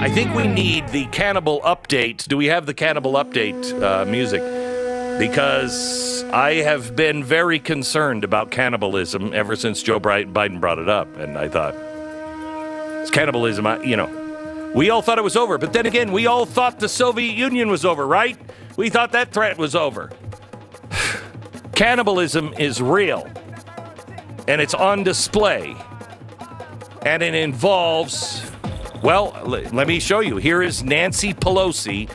I think we need the cannibal update. Do we have the cannibal update music? Because I have been very concerned about cannibalism ever since Joe Biden brought it up. And I thought, it's cannibalism, you know, we all thought it was over. But then again, we all thought the Soviet Union was over, right? We thought that threat was over. Cannibalism is real. And it's on display. And it involves, well, let me show you. Here is Nancy Pelosi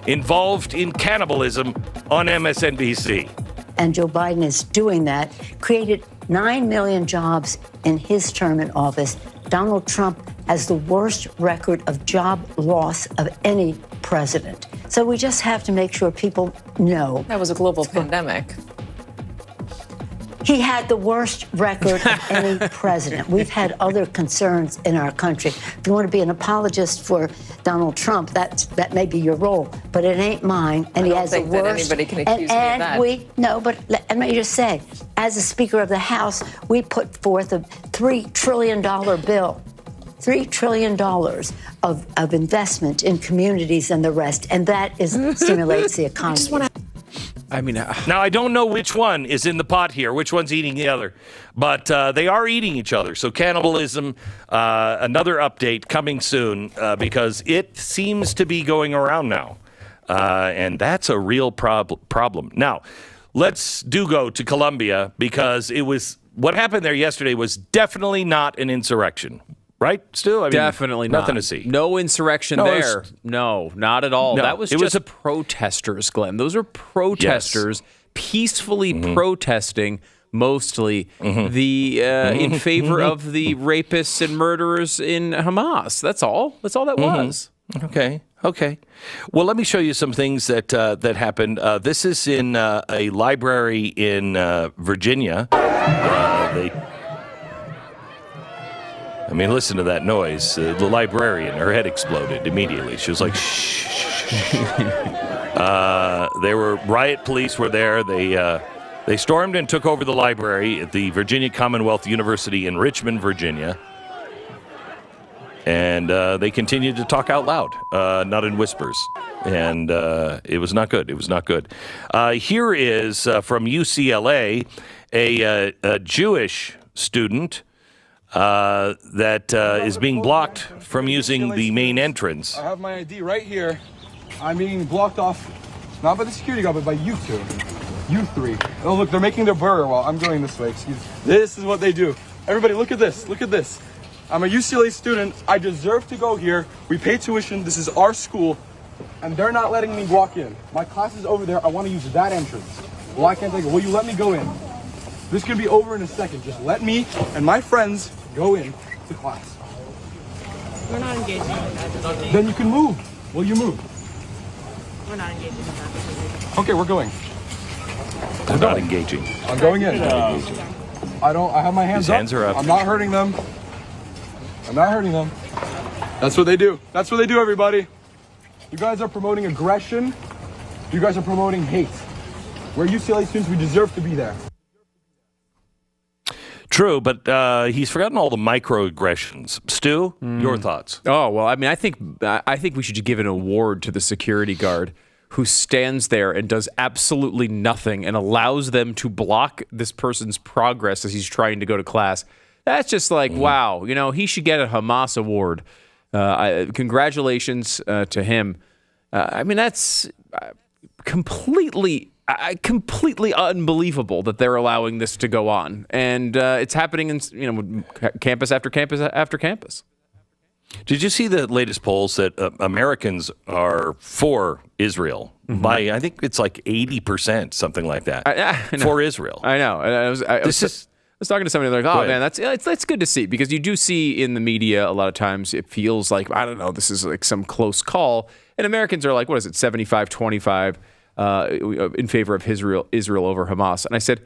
involved in cannibalism on MSNBC. And Joe Biden is doing that, created 9 million jobs in his term in office. Donald Trump has the worst record of job loss of any president. So we just have to make sure people know. That was a global pandemic. He had the worst record of any president. We've had other concerns in our country. If you want to be an apologist for Donald Trump, that may be your role, but it ain't mine. And he has the worst. I don't think that anybody can accuse me of that. No, but let me just say, as a Speaker of the House, we put forth a $3 trillion bill. $3 trillion of investment in communities and the rest, and that stimulates the economy. I mean, now I don't know which one is in the pot here, which one's eating the other, but they are eating each other. So cannibalism, another update coming soon because it seems to be going around now, and that's a real problem. Now, let's go to Colombia because what happened there yesterday was definitely not an insurrection. Right, Stu? I mean, definitely not. Nothing to see. No insurrection there. No, not at all. No, that was just protesters, Glenn. Those are protesters peacefully protesting, mostly in favor of the rapists and murderers in Hamas. That's all. That's all that was. Okay. Well, let me show you some things that happened. This is in a library in Virginia. I mean, listen to that noise. The librarian, her head exploded immediately. She was like, shh. There were riot police were there. They stormed and took over the library at the Virginia Commonwealth University in Richmond, Virginia. And they continued to talk out loud, not in whispers. And it was not good. It was not good. Here is from UCLA, a Jewish student that is being blocked from using the main entrance. I have my ID right here. I'm being blocked off, not by the security guard, but by you two. You three. Oh, look, they're making their burger while I'm going this way. Excuse me. This is what they do. Everybody, look at this. Look at this. I'm a UCLA student. I deserve to go here. We pay tuition. This is our school. And they're not letting me walk in. My class is over there. I want to use that entrance. Why can't they go? Will you let me go in? This can be over in a second. Just let me and my friends go in to class. We're not engaging in that. Then you can move. Will you move? We're not engaging in that. Okay, we're going. They're not engaging. I'm going in. I have my hands up. His hands are up. I'm not hurting them. I'm not hurting them. That's what they do. That's what they do, everybody. You guys are promoting aggression. You guys are promoting hate. We're UCLA students. We deserve to be there. True, but he's forgotten all the microaggressions. Stu, your thoughts? Oh, well, I mean, I think we should give an award to the security guard who stands there and does absolutely nothing and allows them to block this person's progress as he's trying to go to class. That's just like, wow, you know, he should get a Hamas award. Congratulations to him. I mean, that's completely unbelievable that they're allowing this to go on, and it's happening in campus after campus after campus. Did you see the latest polls that Americans are for Israel by, I think it's like 80%, something like that, for Israel? I know. I was talking to somebody like, oh man, that's good to see, because you do see in the media a lot of times it feels like, I don't know, this is like some close call, and Americans are like, what is it, 75-25 in favor of Israel over Hamas. And I said,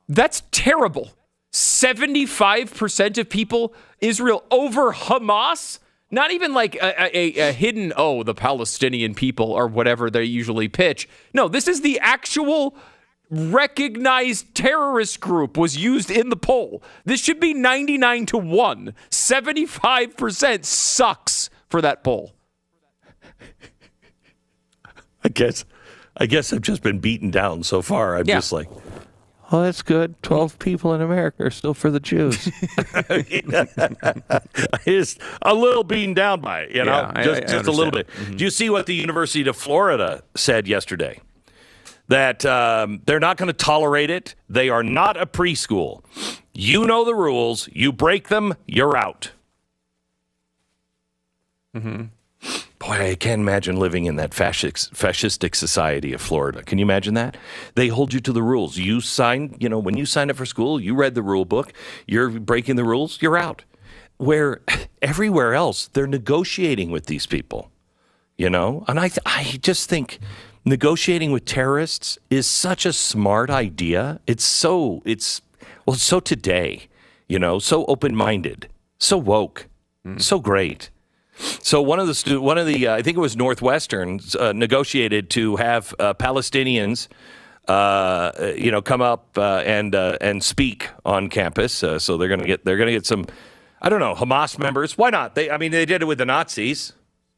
that's terrible. 75% of people, Israel over Hamas? Not even like a hidden, oh, the Palestinian people or whatever they usually pitch. No, this is the actual recognized terrorist group was used in the poll. This should be 99-1. 75% sucks for that poll. I guess I've just been beaten down so far. I'm just like, oh, that's good. 12 people in America are still for the Jews. Just a little beaten down by it, you know, just a little bit. Do you see what the University of Florida said yesterday? That they're not going to tolerate it. They are not a preschool. You know the rules. You break them, you're out. Boy, I can't imagine living in that fascistic society of Florida. Can you imagine that? They hold you to the rules. You sign, you know, when you sign up for school, you read the rule book. You're breaking the rules, you're out. Where everywhere else, they're negotiating with these people, you know? And I just think negotiating with terrorists is such a smart idea. It's so today, you know, so open-minded, so woke, so great. So one of the I think it was Northwestern negotiated to have Palestinians, you know, come up and speak on campus. So they're gonna get some, I don't know, Hamas members. Why not? They did it with the Nazis.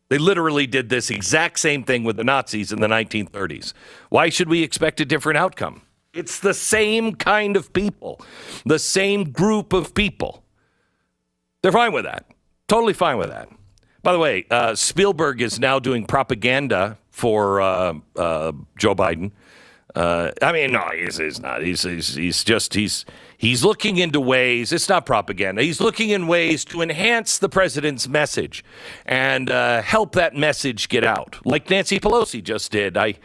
They literally did this exact same thing with the Nazis in the 1930s. Why should we expect a different outcome? It's the same kind of people, the same group of people. They're fine with that. Totally fine with that. By the way, Spielberg is now doing propaganda for Joe Biden. No, he's not. He's looking into ways. It's not propaganda. He's looking in ways to enhance the president's message and help that message get out, like Nancy Pelosi just did. I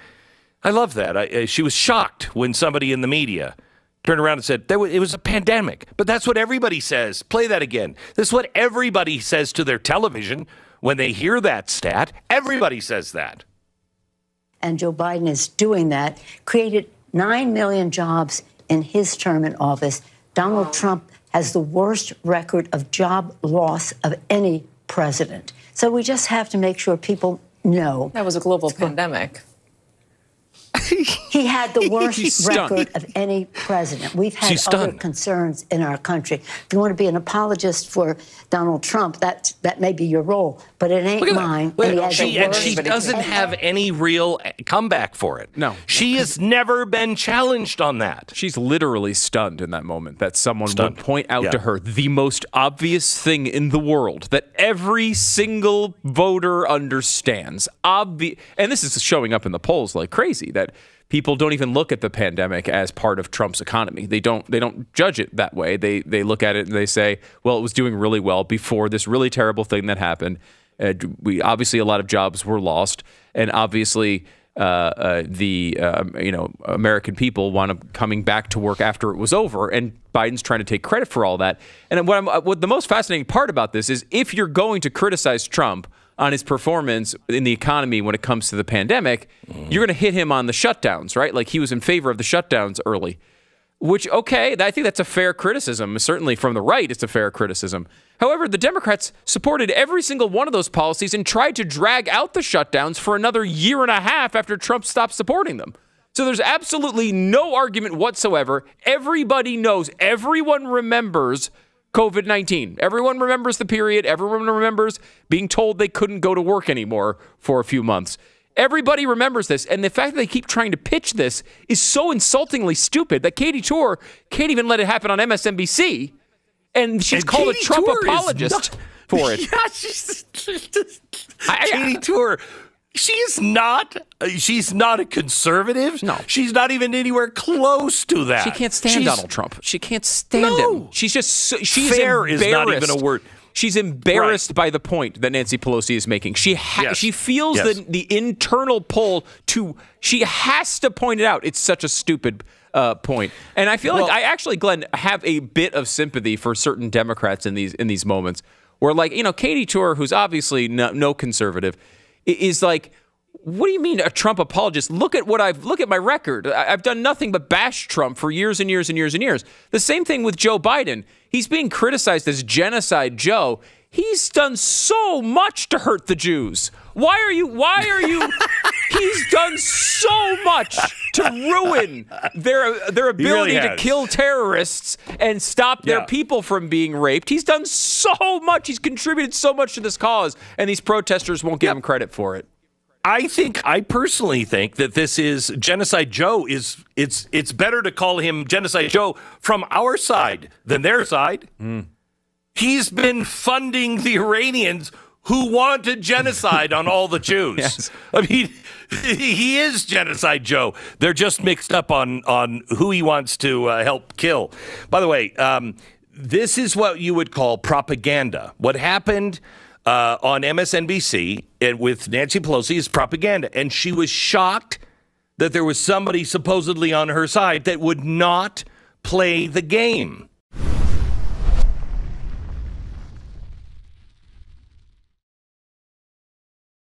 love that. She was shocked when somebody in the media turned around and said it was a pandemic. But that's what everybody says. Play that again. This is what everybody says to their television when they hear that stat. Everybody says that. And Joe Biden is doing that, created 9 million jobs in his term in office. Donald Trump has the worst record of job loss of any president. So we just have to make sure people know. That was a global pandemic. He had the worst record of any president. We've had other concerns in our country. If you want to be an apologist for Donald Trump, that may be your role, but it ain't mine. And she doesn't have any real comeback for it. No. She has never been challenged on that. She's literally stunned in that moment that someone would point out to her the most obvious thing in the world that every single voter understands. And this is showing up in the polls like crazy, that people don't even look at the pandemic as part of Trump's economy. They don't judge it that way. They look at it and they say, well, it was doing really well before this really terrible thing that happened. Obviously a lot of jobs were lost, and obviously American people want coming back to work after it was over, and Biden's trying to take credit for all that. And what the most fascinating part about this is, if you're going to criticize Trump on his performance in the economy when it comes to the pandemic, you're going to hit him on the shutdowns, right? Like, he was in favor of the shutdowns early, which, okay, I think that's a fair criticism. Certainly from the right, it's a fair criticism. However, the Democrats supported every single one of those policies and tried to drag out the shutdowns for another year and a half after Trump stopped supporting them. So there's absolutely no argument whatsoever. Everybody knows, everyone remembers COVID-19. Everyone remembers the period. Everyone remembers being told they couldn't go to work anymore for a few months. Everybody remembers this. And the fact that they keep trying to pitch this is so insultingly stupid that Katy Tour can't even let it happen on MSNBC. And she's called a Trump apologist for it. Yeah, Katy Tour. She's not a conservative. No. She's not even anywhere close to that. She can't stand Donald Trump. She can't stand him. She's just, she's fair embarrassed. Is not even a word. She's embarrassed by the point that Nancy Pelosi is making. She feels the internal pull to, she has to point it out. It's such a stupid point. And I feel like I actually, Glenn, have a bit of sympathy for certain Democrats in these moments where, like, Katy Tour, who's obviously no conservative, is like, what do you mean a Trump apologist? Look at my record. I've done nothing but bash Trump for years and years and years and years. The same thing with Joe Biden. He's being criticized as Genocide Joe. He's done so much to hurt the Jews. Why are you? He's done so much to ruin their ability to kill terrorists and stop their people from being raped. He's done so much. He's contributed so much to this cause, and these protesters won't give him credit for it. I personally think that this is Genocide Joe. It's better to call him Genocide Joe from our side than their side. He's been funding the Iranians who wanted genocide on all the Jews. Yes. I mean, he is Genocide Joe. They're just mixed up on who he wants to help kill. By the way, this is what you would call propaganda. What happened on MSNBC with Nancy Pelosi is propaganda. And she was shocked that there was somebody supposedly on her side that would not play the game.